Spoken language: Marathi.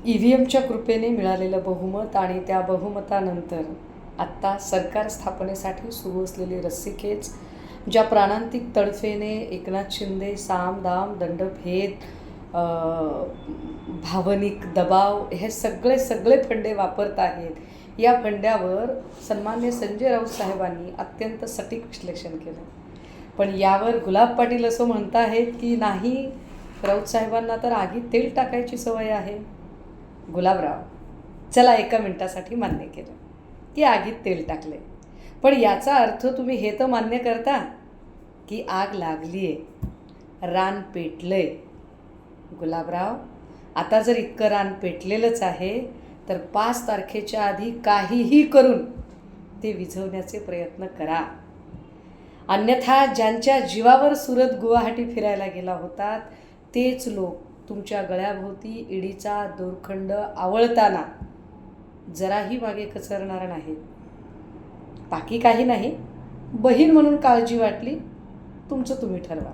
EVMच्या कृपेने मिळालेलं बहुमत आणि त्या बहुमतानंतर आत्ता सरकार स्थापनेसाठी सुरू असलेली रस्सीखेच, ज्या प्राणांतिक तडफेने एकनाथ शिंदे साम दाम दंडभेद भावनिक दबाव हे सगळे फंडे वापरत आहेत, या फंड्यावर सन्मान्य संजय राऊत साहेबांनी अत्यंत सटीक विश्लेषण केलं. पण यावर गुलाब पाटील असं म्हणत आहेत की नाही, राऊत साहेबांना तर आगीत तेल टाकायची सवय आहे. गुलाबराव, चला एका मिनिटासाठी मान्य केलं की आगीत तेल टाकले, पण याचा अर्थ तुम्ही हे तर मान्य करता की आग लागली आहे, रान पेटलं आहे. गुलाबराव, आता जर इतकं रान पेटलेलंच आहे तर 5 तारखेच्या आधी काहीही करून ते विझवण्याचे प्रयत्न करा. अन्यथा ज्यांच्या जीवावर सुरत गुवाहाटी फिरायला गेला होतात तेच लोक तुमच्या गळ्याभोवती ईडीचा दोरखंड आवळताना जराही मागे कचरणार नाहीत. बाकी काही नाही, बहीण म्हणून काळजी वाटली, तुमचं तुम्ही ठरवा.